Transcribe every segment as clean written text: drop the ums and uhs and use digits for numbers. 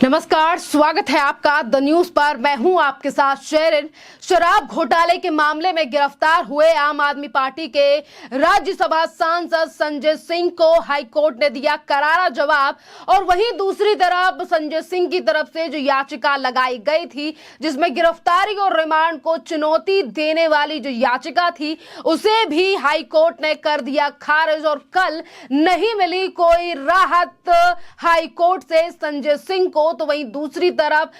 नमस्कार, स्वागत है आपका द न्यूज पर। मैं हूं आपके साथ शेरिन। शराब घोटाले के मामले में गिरफ्तार हुए आम आदमी पार्टी के राज्यसभा सांसद संजय सिंह को हाईकोर्ट ने दिया करारा जवाब। और वहीं दूसरी तरफ संजय सिंह की तरफ से जो याचिका लगाई गई थी, जिसमें गिरफ्तारी और रिमांड को चुनौती देने वाली जो याचिका थी, उसे भी हाईकोर्ट ने कर दिया खारिज। और कल नहीं मिली कोई राहत हाईकोर्ट से संजय सिंह को, तो वहीं दूसरी तरफ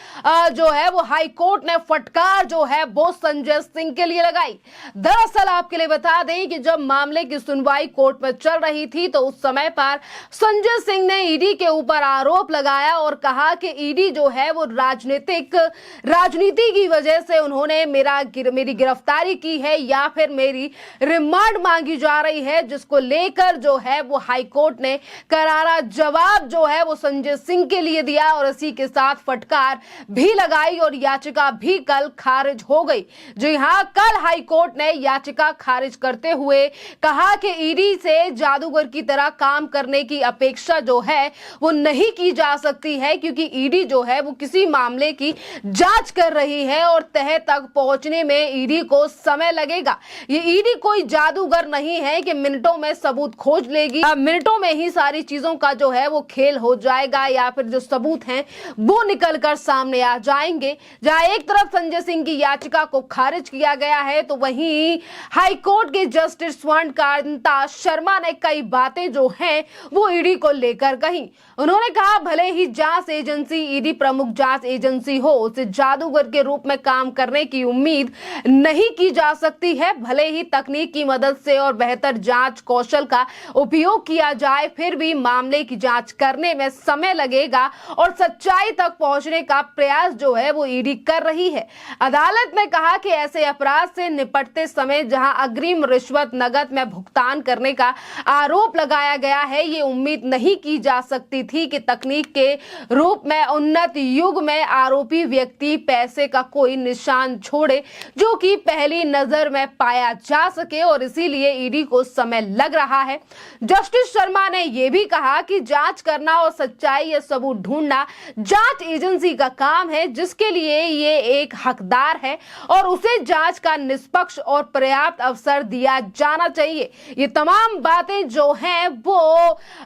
जो है वो हाई कोर्ट ने फटकार जो है वो संजय सिंह के लिए लगाई। दरअसल आपके लिए बता दें कि जब मामले की सुनवाई कोर्ट में चल रही थी, तो उस समय पर संजय सिंह ने ईडी के ऊपर आरोप लगाया और कहा कि ईडी जो है वो राजनीति की वजह से उन्होंने मेरी गिरफ्तारी की है या फिर मेरी रिमांड मांगी जा रही है, जिसको लेकर जो है वो हाई कोर्ट ने करारा जवाब जो है वो संजय सिंह के लिए दिया और इसी के साथ फटकार भी लगाई और याचिका भी कल खारिज हो गई। जी हां, कल हाई कोर्ट ने याचिका खारिज करते हुए कहा कि ईडी से जादूगर की तरह काम करने की अपेक्षा जो है वो नहीं की जा सकती है, क्योंकि ईडी जो है वो किसी मामले की जांच कर रही है और तह तक पहुंचने में ईडी को समय लगेगा। ये ईडी कोई जादूगर नहीं है कि मिनटों में सबूत खोज लेगी, मिनटों में ही सारी चीजों का जो है वो खेल हो जाएगा या फिर जो सबूत हैं वो निकलकर सामने आ जाएंगे। जहां एक तरफ संजय सिंह की याचिका को खारिज किया गया है, तो वहीं हाईकोर्ट के जस्टिस स्वर्णकांता शर्मा ने कई बातें जो हैं वो ईडी को लेकर कही। उन्होंने कहा, भले ही जांच एजेंसी ईडी प्रमुख जांच एजेंसी हो, उसे जादूगर के रूप में काम करने की उम्मीद नहीं की जा सकती है। भले ही तकनीक की मदद से और बेहतर जांच कौशल का उपयोग किया जाए, फिर भी मामले की जांच करने में समय लगेगा और सच्चाई तक पहुंचने का प्रयास जो है वो ईडी कर रही है। अदालत ने कहा कि ऐसे अपराध से निपटते समय जहां अग्रिम रिश्वत नकद में भुगतान करने का आरोप लगाया गया है, ये उम्मीद नहीं की जा सकती थी कि तकनीक के रूप में उन्नत युग में आरोपी व्यक्ति पैसे का कोई निशान छोड़े जो कि पहली नजर में पाया जा सके, और इसीलिए ईडी को समय लग रहा है। जस्टिस शर्मा ने यह भी कहा कि जांच करना और सच्चाई या सबूत ढूंढना जांच एजेंसी का काम है, जिसके लिए ये एक हकदार है और उसे जांच का निष्पक्ष और पर्याप्त अवसर दिया जाना चाहिए। ये तमाम बातें जो हैं वो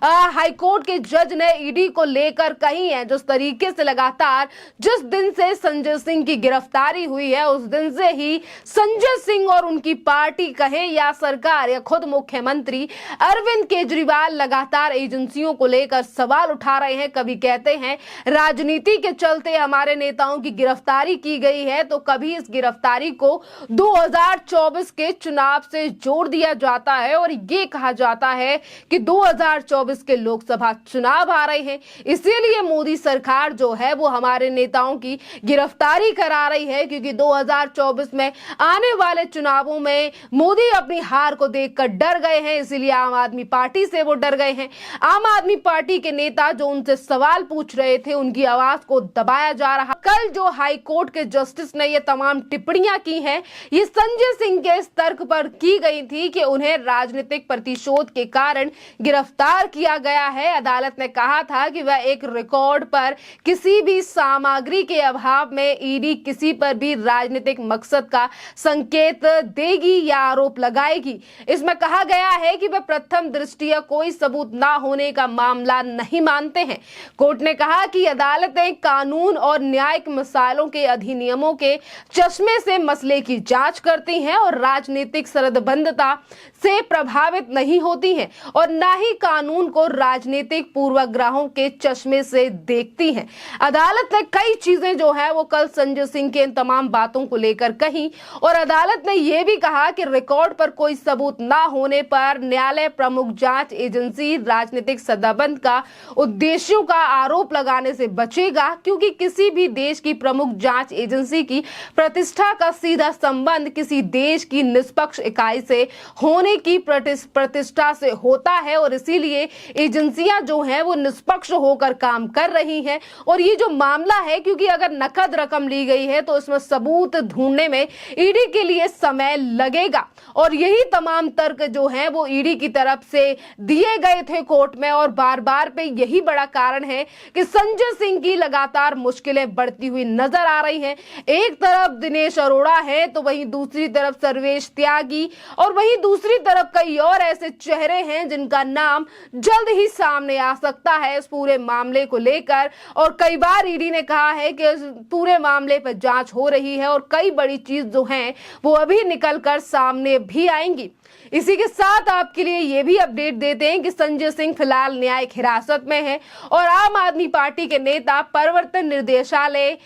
हाईकोर्ट के जज ने ईडी को लेकर कही हैं। जिस तरीके से लगातार जिस दिन से संजय सिंह की गिरफ्तारी हुई है, उस दिन से ही संजय सिंह और उनकी पार्टी कहे या सरकार या खुद मुख्यमंत्री अरविंद केजरीवाल लगातार एजेंसियों को लेकर सवाल उठा रहे हैं। कभी कहते हैं राजनीति के चलते हमारे नेताओं की गिरफ्तारी की गई है, तो कभी इस गिरफ्तारी को 2024 के चुनाव से जोड़ दिया जाता है और ये कहा जाता है कि 2024 के लोकसभा चुनाव आ रहे हैं, इसीलिए मोदी सरकार जो है वो हमारे नेताओं की गिरफ्तारी करा रही है, क्योंकि 2024 में आने वाले चुनावों में मोदी अपनी हार को देखकर डर गए हैं, इसीलिए आम आदमी पार्टी से वो डर गए हैं। आम आदमी पार्टी के नेता जो उनसे सवाल पूछ रहे थे, उनकी आवाज को दबाया जा रहा। कल जो हाई कोर्ट के जस्टिस ने ये तमाम टिप्पणियां की हैं, ये संजय सिंह के इस तर्क पर की गई थी कि उन्हें राजनीतिक प्रतिशोध के कारण गिरफ्तार किया गया है। अदालत ने कहा था कि वह एक रिकॉर्ड पर किसी भी सामग्री के अभाव में ईडी किसी पर भी राजनीतिक मकसद का संकेत देगी या आरोप लगाएगी। इसमें कहा गया है कि वह प्रथम दृष्टया कोई सबूत ना होने का मामला नहीं मानते हैं। कोर्ट ने कहा कि अदालतें कानून और न्यायिक मसालों के अधिनियमों के चश्मे से मसले की जांच करती हैं और राजनीतिक सरदबंधता से प्रभावित नहीं होती हैं और ना ही कानून को राजनीतिक पूर्वाग्रहों के चश्मे से देखती हैं। अदालत ने कई चीजें जो है वो कल संजय सिंह के इन तमाम बातों को लेकर कही और अदालत ने यह भी कहा कि रिकॉर्ड पर कोई सबूत ना होने पर न्यायालय प्रमुख जांच एजेंसी राजनीतिक सदाबंद का उद्देश्यों का आरोप लगाने से बचेगा, क्योंकि किसी भी देश की प्रमुख जांच एजेंसी की प्रतिष्ठा का सीधा संबंध किसी देश की निष्पक्ष इकाई से होने की प्रतिष्ठा से होता है और इसीलिए एजेंसियां जो हैं वो निष्पक्ष होकर काम कर रही हैं। और ये जो मामला है, क्योंकि अगर नकद रकम ली गई है तो इसमें सबूत ढूंढने में ईडी के लिए समय लगेगा और यही तमाम तर्क जो हैं वो ईडी की तरफ से दिए गए थे कोर्ट में और बार बार पे यही बड़ा कारण है कि संजय संजय सिंह की लगातार मुश्किलें बढ़ती हुई नजर आ रही हैं। एक तरफ दिनेश अरोड़ा है तो वहीं दूसरी तरफ सर्वेश त्यागी और वहीं दूसरी तरफ कई और ऐसे चेहरे हैं जिनका नाम जल्द ही सामने आ सकता है इस पूरे मामले को लेकर। और कई बार ईडी ने कहा है कि इस पूरे मामले पर जांच हो रही है और कई बड़ी चीज जो हैं वो अभी निकल कर सामने भी आएंगी। इसी के साथ आपके लिए ये भी अपडेट देते हैं कि संजय सिंह फिलहाल न्यायिक हिरासत में है और आम आदमी पार्टी के नेता प्रवर्तन निर्देशालय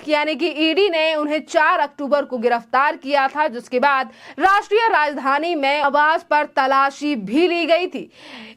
यानी कि ईडी ने उन्हें 4 अक्टूबर को गिरफ्तार किया था, जिसके बाद राष्ट्रीय राजधानी में आवास पर तलाशी भी ली गई थी।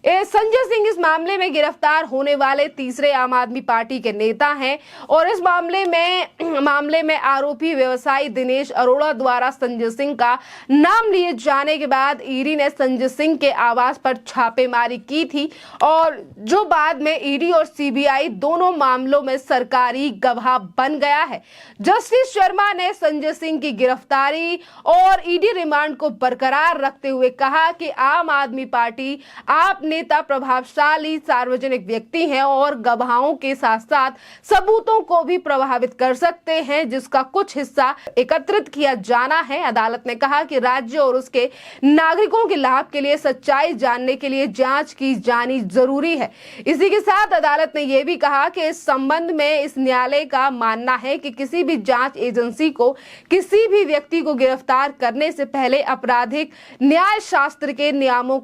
संजय सिंह इस मामले में गिरफ्तार होने वाले तीसरे आम आदमी पार्टी के नेता हैं और इस मामले में आरोपी व्यवसायी दिनेश अरोड़ा द्वारा संजय सिंह का नाम लिए जाने के बाद ईडी ने संजय सिंह के आवास पर छापेमारी की थी और जो बाद में ईडी और सीबीआई दोनों मामलों में सरकारी गवाह बन गया है। जस्टिस शर्मा ने संजय सिंह की गिरफ्तारी और ईडी रिमांड को बरकरार रखते हुए कहा कि आम आदमी पार्टी आप नेता प्रभावशाली सार्वजनिक व्यक्ति हैं और गवाहों के साथ साथ सबूतों को भी प्रभावित कर सकते हैं, जिसका कुछ हिस्सा एकत्रित किया जाना है। अदालत ने कहा कि राज्य और उसके नागरिकों के लाभ के लिए सच्चाई जानने के लिए जांच की जानी जरूरी है। इसी के साथ अदालत ने यह भी कहा कि इस संबंध में इस न्यायालय का मानना है कि किसी भी जांच एजेंसी को किसी भी व्यक्ति को गिरफ्तार करने से पहले आपराधिक न्याय शास्त्र के नियमों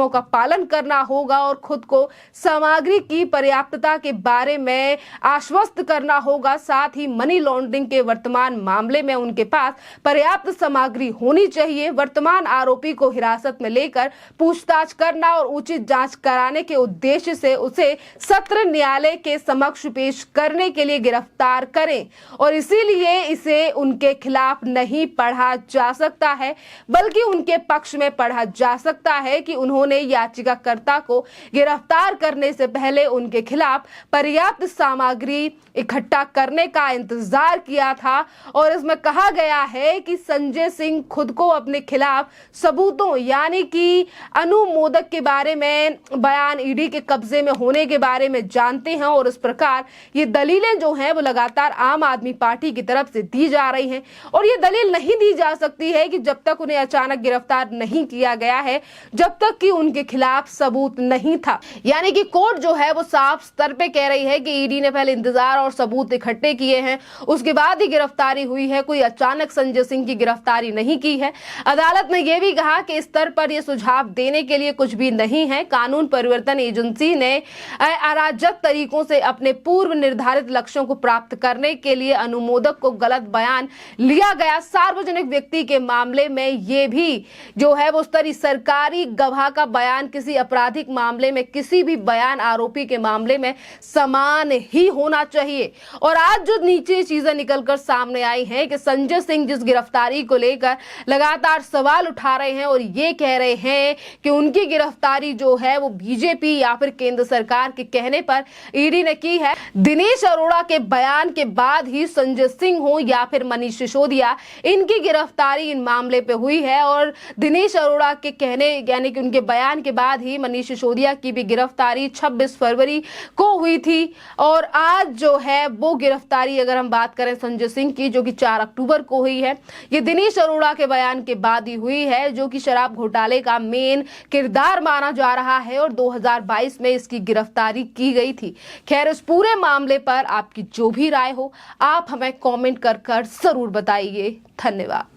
का पालन करना होगा और खुद को सामग्री की पर्याप्तता के बारे में आश्वस्त करना होगा। साथ ही मनी लॉन्ड्रिंग के वर्तमान मामले में उनके पास पर्याप्त सामग्री होनी चाहिए। वर्तमान आरोपी को हिरासत में लेकर पूछताछ करना और उचित जांच कराने के उद्देश्य से उसे सत्र न्यायालय के समक्ष पेश करने के लिए गिरफ्तार करें और इसीलिए इसे उनके खिलाफ नहीं पढ़ा जा सकता है बल्कि उनके पक्ष में पढ़ा जा सकता है कि उन्होंने याचिकाकर्ता को गिरफ्तार करने से पहले उनके खिलाफ पर्याप्त सामग्री इकट्ठा करने का इंतजार किया था। और इसमें कहा गया है कि संजय सिंह खुद को अपने खिलाफ सबूतों यानी कि अनुमोदक के बारे में बयान ईडी के कब्जे में होने के बारे में जानते हैं और इस प्रकार ये दलीलें जो हैं वो लगातार आम आदमी पार्टी की तरफ से दी जा रही हैं और ये दलील नहीं दी जा सकती है कि जब तक उन्हें अचानक गिरफ्तार नहीं किया गया है, जब तक कि उनके खिलाफ सबूत नहीं था। यानी कि कोर्ट जो है वो साफ स्तर पे कह रही है कि ईडी ने पहले इंतजार और सबूत इकट्ठे किए हैं, उसके बाद ही गिरफ्तारी हुई है, कोई अचानक संजय सिंह की गिरफ्तारी नहीं की है। अदालत ने यह भी कहा कि इस स्तर पर यह सुझाव देने के लिए कुछ भी नहीं है। कानून परिवर्तन एजेंसी ने अराजक तरीकों से अपने पूर्व निर्धारित लक्ष्यों को प्राप्त करने के लिए अनुमोदक को गलत बयान लिया गया। सार्वजनिक व्यक्ति के मामले में यह भी जो है वो सरकारी गवाह का बयान किसी आपराधिक मामले में किसी भी बयान आरोपी के मामले में समान ही होना चाहिए। और आज जो नीचे चीजें निकलकर सामने आई हैं कि संजय सिंह जिस गिरफ्तारी को लेकर लगातार सवाल उठा रहे हैं और ये कह रहे हैं कि उनकी गिरफ्तारी जो है वो बीजेपी या फिर केंद्र सरकार के कहने पर ईडी ने की है। दिनेश अरोड़ा के बयान के बाद ही संजय सिंह हो या फिर मनीष सिसोदिया, इनकी गिरफ्तारी इन मामले पे हुई है और दिनेश अरोड़ा के कहने यानी कि उनके बयान के बाद ही मनीष सिसोदिया की भी गिरफ्तारी 26 फरवरी को हुई थी और आज जो है वो गिरफ्तारी अगर हम बात करें संजय सिंह की जो कि 4 अक्टूबर को हुई है, ये दिनेश अरोड़ा के बयान के बाद ही हुई है जो कि शराब घोटाले का मेन किरदार माना जा रहा है और 2022 में इसकी गिरफ्तारी की गई थी। खैर, इस पूरे मामले पर आपकी जो भी राय हो आप हमें कमेंट कर जरूर बताइए। धन्यवाद।